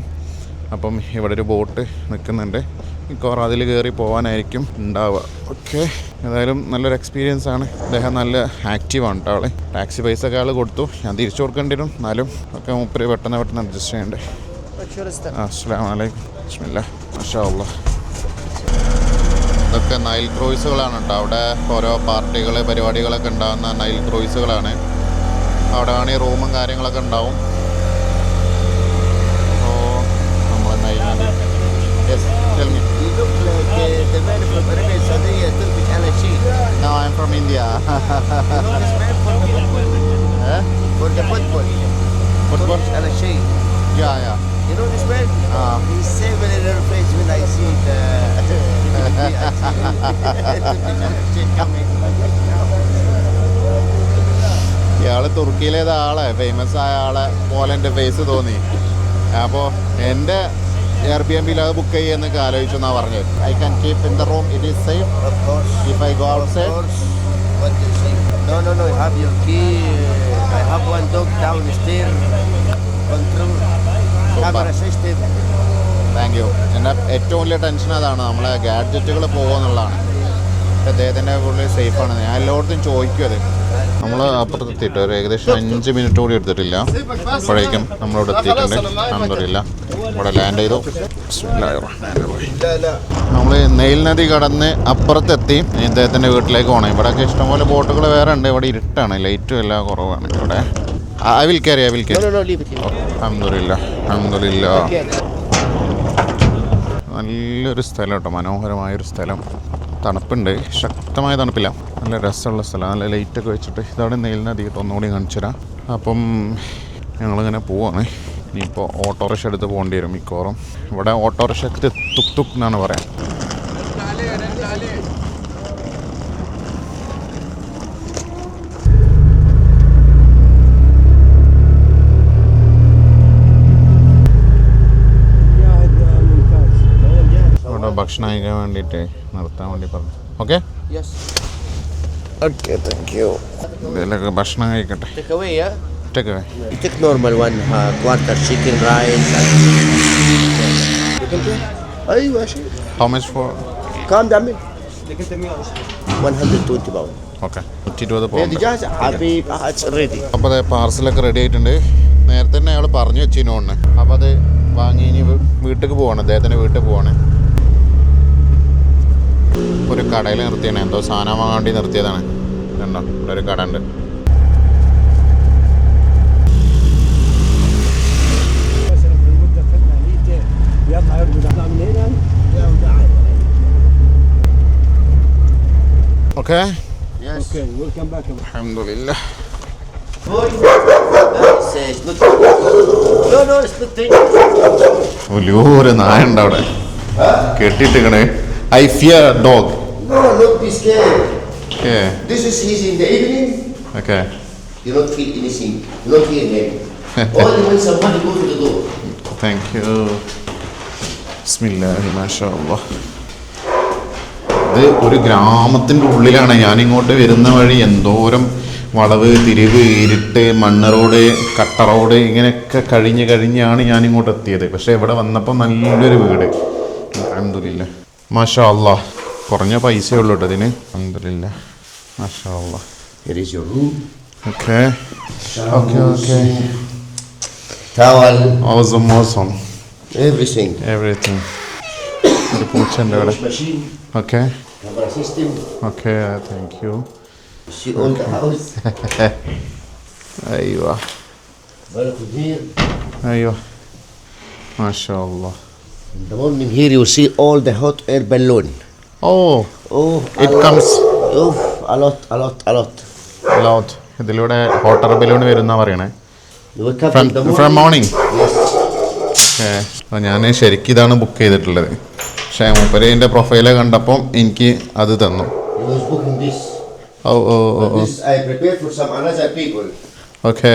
അപ്പം ഇവിടെ ഒരു ബോട്ട് നിൽക്കുന്നുണ്ട്. മിക്കവാറും അതിൽ കയറി പോകാനായിരിക്കും ഉണ്ടാവുക. ഓക്കെ, ഏതായാലും നല്ലൊരു എക്സ്പീരിയൻസ് ആണ്. അദ്ദേഹം നല്ല ആക്റ്റീവാണ് കേട്ടോ. ആൾ ടാക്സി പൈസ ഒക്കെ ആൾ കൊടുത്തു, ഞാൻ തിരിച്ചു കൊടുക്കേണ്ടി വരും. എന്നാലും ഒക്കെ മൂപ്പര് പെട്ടെന്ന് അഡ്ജസ്റ്റ് ചെയ്യണ്ടേ. അസ്സലാമു അലൈക്കും. ബിസ്മില്ലാഹ്. മാഷാ അല്ലാഹ്. ഇതൊക്കെ നൈൽ ക്രൂയിസുകളാണ് കേട്ടോ. അവിടെ ഓരോ പാർട്ടികൾ പരിപാടികളൊക്കെ ഉണ്ടാകുന്ന നൈൽ ക്രൂയിസുകളാണ്. അവിടെ ആണെങ്കിൽ റൂമും കാര്യങ്ങളൊക്കെ ഉണ്ടാവും. Yes, tell me. You look like the man from Arabia Saudiyya, Turkish Al Sheikh. No, I'm from India. You know this man for the football? For the football. Football? Turkish Al Sheikh. Yeah. You know this man? He's saving in her face when I see the Turkish Al Sheikh coming. ഇയാൾ തുർക്കിയിലേത് ആളെ famous ആയ ആളെ പോലെ എൻ്റെ face തോന്നി. അപ്പോൾ എൻ്റെ എയർബിഎൻബിയിൽ അത് ബുക്ക് ചെയ്യുന്നൊക്കെ ആലോചിച്ചു എന്നാണ് പറഞ്ഞത്. I can keep in the room, it is safe if I go outside. What do you say? No, you have your key. I have one dog downstairs. Control. Camera system. Thank you. എൻ്റെ ഏറ്റവും വലിയ tension അതാണ്, നമ്മളെ ഗാഡ്ജറ്റുകൾ പോകുമെന്നുള്ളതാണ്. അദ്ദേഹത്തിൻ്റെ കൂടുതൽ സേഫാണ്. ഞാൻ എല്ലായിടത്തും ചോദിക്കും അത്. നമ്മൾ അപ്പുറത്തെത്തിയിട്ട് ഒരു ഏകദേശം 5 മിനിറ്റ് കൂടി എടുത്തിട്ടില്ല, അപ്പോഴേക്കും നമ്മളിവിടെ എത്തിയിട്ടുണ്ട്. അൽഹംദുലില്ലാ ഇവിടെ ലാൻഡ് ചെയ്തു. നമ്മൾ നെയിൽ നദി കടന്ന് അപ്പുറത്തെത്തി ഇദ്ദേഹത്തിൻ്റെ വീട്ടിലേക്ക് പോകണം. ഇവിടെയൊക്കെ ഇഷ്ടംപോലെ ബോട്ടുകൾ വേറെ ഉണ്ട്. ഇവിടെ ഇരുട്ടാണ്, ലൈറ്റും എല്ലാം കുറവാണ് ഇവിടെ. ഐ വിൽ കയറി. No, leave it here. അൽഹംദുലില്ലാ. നല്ലൊരു സ്ഥലം കേട്ടോ, മനോഹരമായൊരു സ്ഥലം. തണുപ്പുണ്ട്, ശക്തമായ തണുപ്പില്ല. നല്ല രസമുള്ള സ്ഥലം, നല്ല ലൈറ്റൊക്കെ വെച്ചിട്ട്. ഇതാണ് നെയിൽ നദി കേട്ടോ, ഒന്നുകൂടി കാണിച്ചു തരാം. അപ്പം ഞങ്ങളിങ്ങനെ പോവാണ്. ഇനിയിപ്പോൾ ഓട്ടോറിക്ഷ എടുത്ത് പോകേണ്ടി വരും മിക്കവാറും. ഇവിടെ ഓട്ടോറിക്ഷക്ക് തുക് തുക് എന്നാണ് പറയാം. ഇവിടെ ഭക്ഷണം കഴിക്കാൻ വേണ്ടിയിട്ട് നിർത്താൻ വേണ്ടി പറഞ്ഞു. Okay, Yes. Okay, thank you. ഇതിലൊക്കെ ഭക്ഷണം കഴിക്കട്ടെ. Take away, yeah? Take away. You take normal one, quarter chicken rice. You can take? أيوة شيء. How much for? كم تعمل؟ 120 pound. Okay, 120 പോകാം. Ready جاهزة؟ حبيب it's ready. അപ്പോൾ അത് പാർസലൊക്കെ റെഡി ആയിട്ടുണ്ട്. നേരത്തെ തന്നെ അയാൾ പറഞ്ഞു വെച്ചിനോണ്ട്. അപ്പോൾ അത് വാങ്ങി ഇനി വീട്ടിലേക്ക് പോവാണ്, അദ്ദേഹത്തിൻ്റെ വീട്ടിൽ പോവാണ്. ഒരു കടയിൽ നിർത്തിയാണ്, എന്തോ സാധനം വാങ്ങാൻ വേണ്ടി നിർത്തിയതാണ്. കണ്ടോ, ഇവിടെ ഒരു കട ഉണ്ട്. Okay, Yes. Okay, we'll come back. അൽഹംദുലില്ലാ. No, it's not dangerous. വലിയൊരു നായ ഉണ്ട് അവിടെ കെട്ടിട്ടിക്കണേ. I fear dog. No, don't be scared. Okay This is easy in the evening. Okay, You don't feel anything. You don't feel him. Only when somebody goes to the door. Thank you. ബിസ്മില്ലാഹി മാഷാ അല്ലാഹ്. ഇത് ഒരു ഗ്രാമത്തിൻ്റെ ഉള്ളിലാണ്. ഞാനിങ്ങോട്ട് വരുന്ന വഴി എന്തോരം വളവ്, തിരിവ്, ഇരുട്ട്, മണ്ണ് റോഡ്, കട്ട റോഡ് ഇങ്ങനെയൊക്കെ കഴിഞ്ഞാണ് ഞാനിങ്ങോട്ട് എത്തിയത്. പക്ഷേ ഇവിടെ വന്നപ്പോൾ നല്ലൊരു വീട്. അൽഹംദുലില്ലാ മാഷാ അല്ലാഹ്. കുറഞ്ഞ പൈസയേ ഉള്ളൂ കേട്ടോ ഇതിന്. അൽഹംദുലില്ലാ മാഷാ അല്ലാഹ്. Here is your room. Okay okay. Towel. awesome. Everything. Everything. ഒരു പൂച്ചൻ്റെ ഇവിടെ. Wash machine. Okay Camera system. Okay, thank you. See all the house. അയ്യോ Welcome here. അയ്യോ മാഷാ അല്ലാഹ്. In the morning here you see all the hot air balloon. Oh, Oh, it comes a lot. loud. ഇതിലൂടെ hot air balloon വരുന്ന പറയണേ. You wake up in the morning. From morning. Yes. Okay, അപ്പോൾ ഞാൻ ശരിക്കും ഇതാണ് book ചെയ്തിട്ടുള്ളത്. പക്ഷേ മൂപ്പര് എൻ്റെ പ്രൊഫൈല് കണ്ടപ്പം എനിക്ക് അത് തന്നു. He was booking this. Oh This I prepared for some another people. Okay.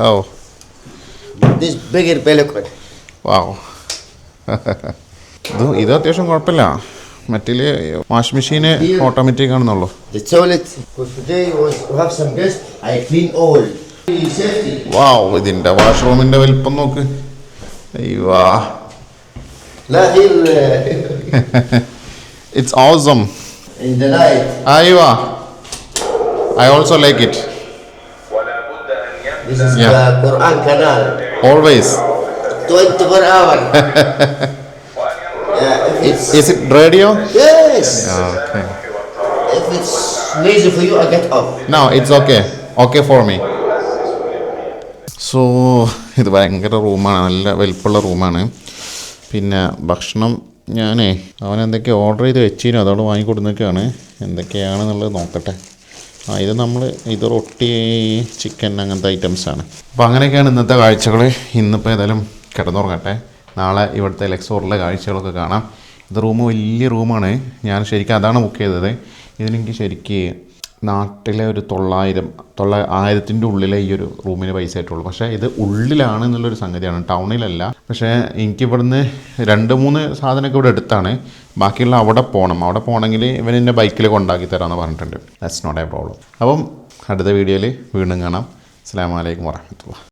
Oh This bigger pelican. Wow. ഇത് അത്യാവശ്യം കുഴപ്പമില്ല. മറ്റേ വാഷ് മെഷീന് ഓട്ടോമാറ്റിക് ആണെന്നുള്ളൂ. The toilet for today was to have some guests. I clean all. Safety. വാവ്, ഇതിൻ്റെ വാഷ്റൂമിൻ്റെ വലിപ്പം നോക്ക്. അയ്യോ, La here it's awesome. in the night. അയ്യോ, I also like it. This is Yeah. the Quran canal. Always. 24 hours. It's Is it radio? yes. Okay. If it's lazy for you, I get off. No, it's okay. Okay for me. So ഇത് ഭയങ്കര റൂമാണ്, നല്ല വലിപ്പമുള്ള റൂമാണ്. പിന്നെ ഭക്ഷണം ഞാനേ അവനെന്തൊക്കെയോ order ചെയ്ത് വെച്ചിരുന്നു, അതോടെ വാങ്ങിക്കൊടുന്നൊക്കെയാണ്. എന്തൊക്കെയാണെന്നുള്ളത് നോക്കട്ടെ. ഇത് റൊട്ടി, ചിക്കൻ, അങ്ങനത്തെ ഐറ്റംസാണ്. അപ്പോൾ അങ്ങനെയൊക്കെയാണ് ഇന്നത്തെ കാഴ്ചകൾ. ഇന്നിപ്പോൾ ഏതായാലും കിടന്നുറങ്ങട്ടെ. നാളെ ഇവിടുത്തെ ലെക്സോറിലെ കാഴ്ചകളൊക്കെ കാണാം. ഇത് വലിയ റൂമാണ്. ഞാൻ ശരിക്കും അതാണ് ബുക്ക് ചെയ്തത്. ഇതിനെനിക്ക് ശരിക്ക് നാട്ടിലെ ഒരു 900,000 ഉള്ളിലെ ഈ ഒരു റൂമിന് പൈസ ആയിട്ടുള്ളൂ. പക്ഷേ ഇത് ഉള്ളിലാണ് എന്നുള്ളൊരു സംഗതിയാണ്, ടൗണിലല്ല. പക്ഷേ എനിക്കിവിടുന്ന് 2-3 സാധനമൊക്കെ ഇവിടെ അടുത്താണ്. ബാക്കിയുള്ള അവിടെ പോകണം. അവിടെ പോകണമെങ്കിൽ ഇവൻ എൻ്റെ ബൈക്കിൽ കൊണ്ടാക്കി തരാമെന്ന് പറഞ്ഞിട്ടുണ്ട്. That's not a problem. അപ്പം അടുത്ത വീഡിയോയിൽ വീണ്ടും കാണാം. അസ്സലാമു അലൈക്കും വറഹ്മത്തുള്ളാഹി.